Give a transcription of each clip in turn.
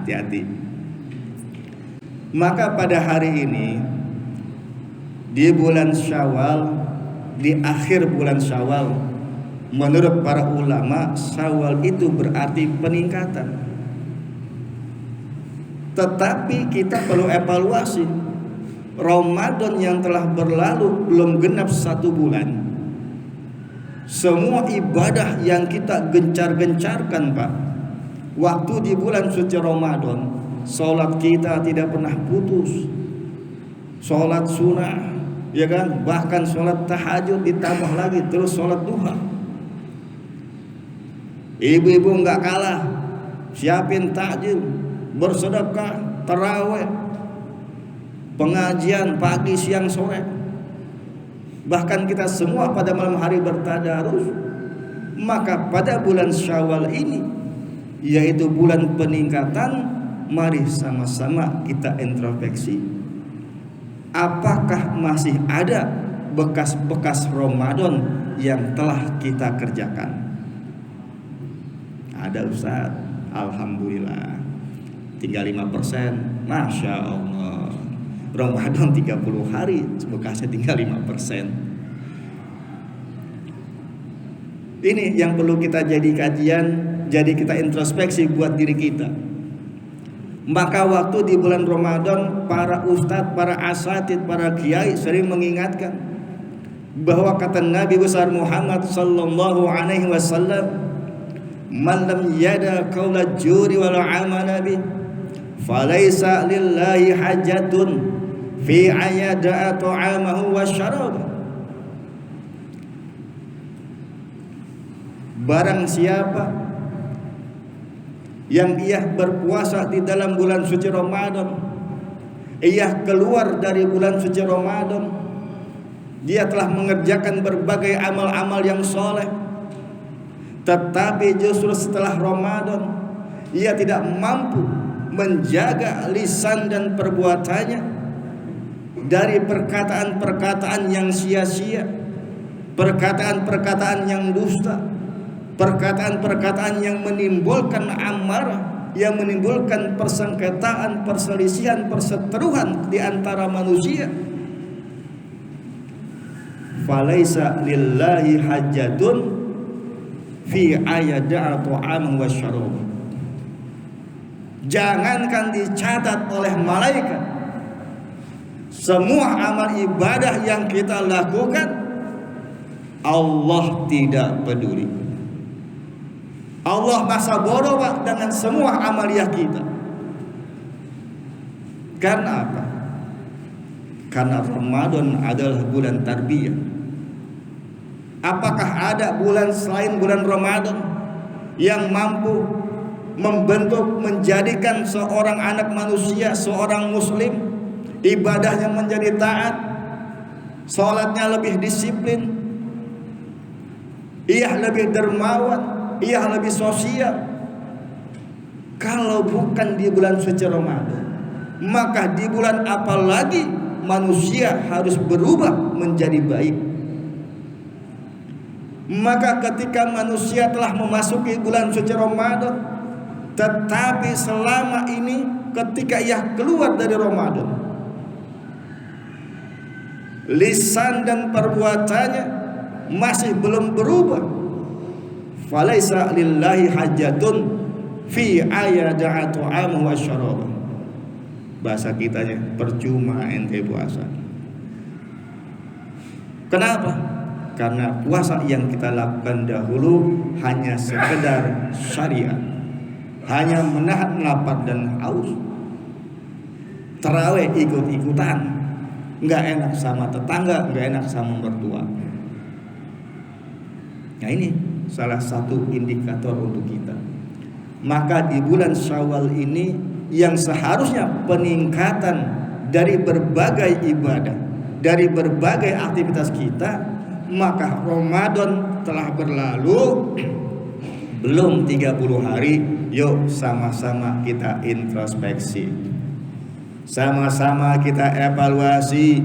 hati-hati. Maka pada hari ini di bulan Syawal, di akhir bulan Syawal, menurut para ulama Syawal itu berarti peningkatan. Tetapi kita perlu evaluasi. Ramadan yang telah berlalu belum genap 1 bulan. Semua ibadah yang kita gencar-gencarkan, Pak, waktu di bulan suci Ramadan, sholat kita tidak pernah putus. Sholat sunnah, ya kan? Bahkan sholat tahajud ditambah lagi, terus sholat duha. Ibu-ibu nggak kalah, siapin takjil, bersedekah, taraweh, pengajian pagi, siang, sore. Bahkan kita semua pada malam hari bertadarus. Maka pada bulan Syawal ini, yaitu bulan peningkatan, mari sama-sama kita introspeksi. Apakah masih ada bekas-bekas Ramadan yang telah kita kerjakan? Ada, Ustaz. Alhamdulillah. Tinggal 5%. Masya Allah. Ramadan 30 hari, bekasnya tinggal 5%. Ini yang perlu kita jadi kajian, jadi kita introspeksi buat diri kita. Maka waktu di bulan Ramadan, para ustadz, para asatid, para kiai sering mengingatkan bahwa kata Nabi besar Muhammad sallallahu alaihi wasallam, "Man lam yada qaula juri wal amala bi, falaisa lillahi hajatun fi ayada ta'amahu wa syarabah." Barang siapa yang ia berpuasa di dalam bulan suci Ramadan, ia keluar dari bulan suci Ramadan, dia telah mengerjakan berbagai amal-amal yang soleh, tetapi justru setelah Ramadan ia tidak mampu menjaga lisan dan perbuatannya dari perkataan-perkataan yang sia-sia, perkataan-perkataan yang dusta, perkataan-perkataan yang menimbulkan amarah, yang menimbulkan persengketaan, perselisihan, perseteruan di antara manusia. Falaisa lillahi hajatun fi ayada ta'am wa syarab. Jangankan dicatat oleh malaikat, semua amal ibadah yang kita lakukan, Allah tidak peduli. Allah masa bodoh, Pak, dengan semua amaliyah kita. Karena apa? Karena Ramadan adalah bulan tarbiyah. Apakah ada bulan selain bulan Ramadan yang mampu membentuk, menjadikan seorang anak manusia, seorang muslim, ibadahnya menjadi taat, sholatnya lebih disiplin, ia lebih dermawan, ia lebih sosial? Kalau bukan di bulan suci Ramadan, maka di bulan apa lagi manusia harus berubah menjadi baik? Maka ketika manusia telah memasuki bulan suci Ramadan, tetapi selama ini ketika ia keluar dari Ramadan, lisan dan perbuatannya masih belum berubah, falaisa lillahi hajatun fi ayada ta'am wa syarab. Bahasa kitanya, percuma ente puasa. Kenapa? Karena puasa yang kita lakukan dahulu hanya sekedar syariat, hanya menahan lapar dan haus. Tarawih ikut-ikutan, nggak enak sama tetangga, nggak enak sama mertua. Nah, ini salah satu indikator untuk kita. Maka di bulan Syawal ini yang seharusnya peningkatan dari berbagai ibadah, dari berbagai aktivitas kita, maka Ramadan telah berlalu belum 30 hari. Yuk sama-sama kita introspeksi, sama-sama kita evaluasi.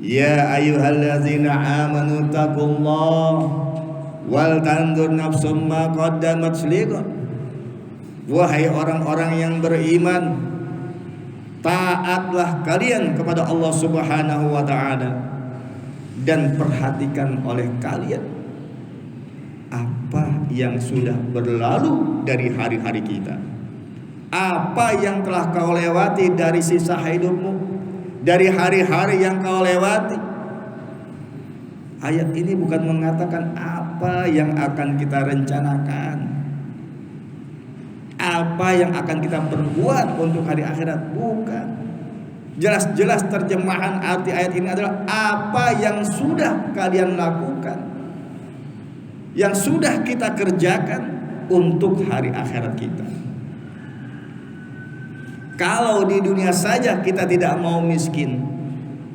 Ya ayyuhallazina amanu taqullaha wal tanzur nafsum ma qaddamat lighad Wahai orang-orang yang beriman, taatlah kalian kepada Allah Subhanahu wa ta'ala, dan perhatikan oleh kalian apa yang sudah berlalu dari hari-hari kita. Apa yang telah kau lewati dari sisa hidupmu, dari hari-hari yang kau lewati. Ayat ini bukan mengatakan apa yang akan kita rencanakan, apa yang akan kita perbuat untuk hari akhirat. Bukan. Jelas-jelas terjemahan arti ayat ini adalah apa yang sudah kalian lakukan, yang sudah kita kerjakan untuk hari akhirat kita. Kalau di dunia saja kita tidak mau miskin,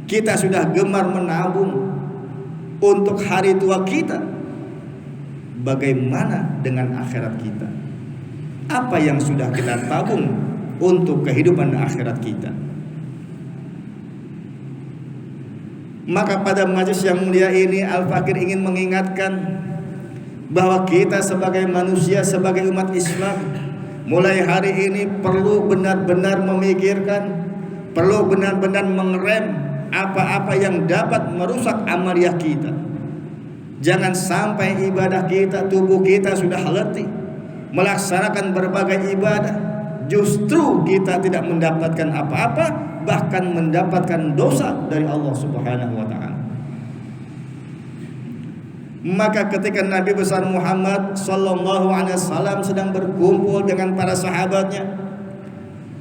kita sudah gemar menabung untuk hari tua kita, bagaimana dengan akhirat kita? Apa yang sudah kita tabung untuk kehidupan akhirat kita? Maka pada majelis yang mulia ini Al-Fakir ingin mengingatkan bahwa kita sebagai manusia, sebagai umat Islam, mulai hari ini perlu benar-benar memikirkan, perlu benar-benar mengerem apa-apa yang dapat merusak amaliyah kita. Jangan sampai ibadah kita, tubuh kita sudah letih melaksanakan berbagai ibadah, justru kita tidak mendapatkan apa-apa, bahkan mendapatkan dosa dari Allah Subhanahu wa ta'ala. Maka ketika Nabi besar Muhammad sallallahu alaihi wasallam sedang berkumpul dengan para sahabatnya,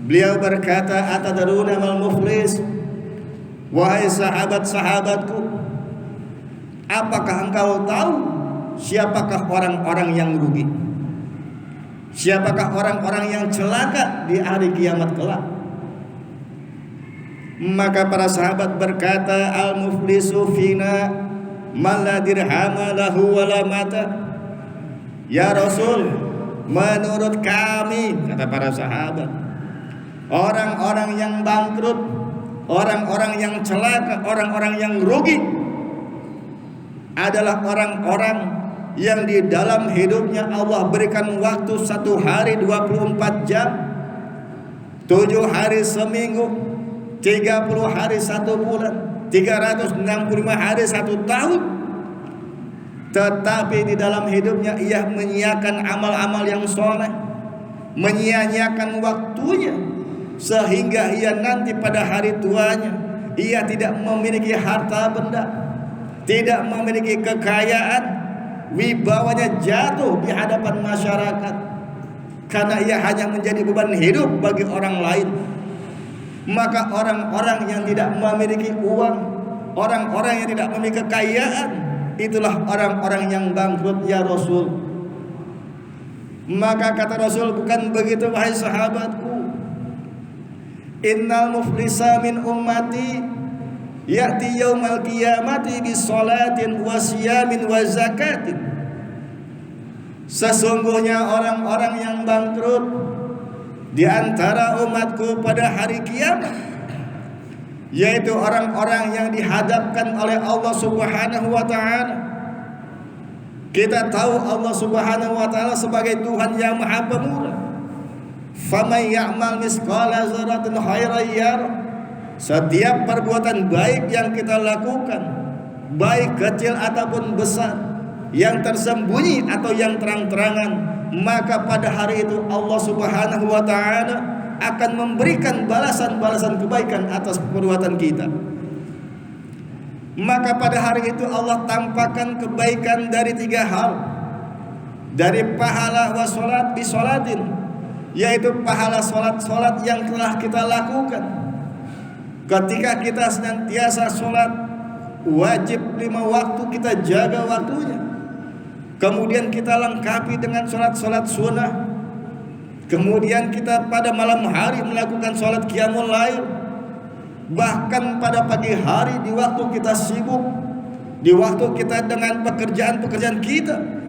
beliau berkata, "Atadruna mal muflis?" Wahai sahabat-sahabatku, apakah engkau tahu siapakah orang-orang yang rugi? Siapakah orang-orang yang celaka di hari kiamat kelak? Maka para sahabat berkata, "Al-muflisu fina man la dirhama lahu wala mata." Ya Rasul, menurut kami, kata para sahabat, orang-orang yang bangkrut, orang-orang yang celaka, orang-orang yang rugi adalah orang-orang yang di dalam hidupnya Allah berikan waktu 1 hari 24 jam, 7 hari seminggu, 30 hari 1 bulan, 365 hari 1 tahun, tetapi di dalam hidupnya ia menyia-nyiakan amal-amal yang soleh, menyia-nyiakan waktunya, sehingga ia nanti pada hari tuanya ia tidak memiliki harta benda, tidak memiliki kekayaan, wibawanya jatuh di hadapan masyarakat karena ia hanya menjadi beban hidup bagi orang lain. Maka orang-orang yang tidak memiliki uang, orang-orang yang tidak memiliki kekayaan, itulah orang-orang yang bangkrut ya Rasul. Maka kata Rasul, bukan begitu wahai sahabatku, innal muflisa min ummati ya'ti yaumal qiyamati bisolatin wa siyamin wa zakatin. Sesungguhnya orang-orang yang bangkrut di antara umatku pada hari kiamat, yaitu orang-orang yang dihadapkan oleh Allah Subhanahu wa ta'ala. Kita tahu Allah Subhanahu wa ta'ala sebagai Tuhan yang Maha Pemurah. Faman ya'mal misqala dzarratin khairan yarah. Setiap perbuatan baik yang kita lakukan, baik kecil ataupun besar, yang tersembunyi atau yang terang-terangan, maka pada hari itu Allah Subhanahu wa ta'ala akan memberikan balasan-balasan kebaikan atas perbuatan kita. Maka pada hari itu Allah tampakkan kebaikan dari 3 hal. Dari pahala wassalat bisolatin, yaitu pahala solat-solat yang telah kita lakukan. Ketika kita senantiasa sholat wajib 5 waktu, kita jaga waktunya. Kemudian kita lengkapi dengan sholat-sholat sunnah. Kemudian kita pada malam hari melakukan sholat qiyamul lail. Bahkan pada pagi hari di waktu kita sibuk, di waktu kita dengan pekerjaan-pekerjaan kita,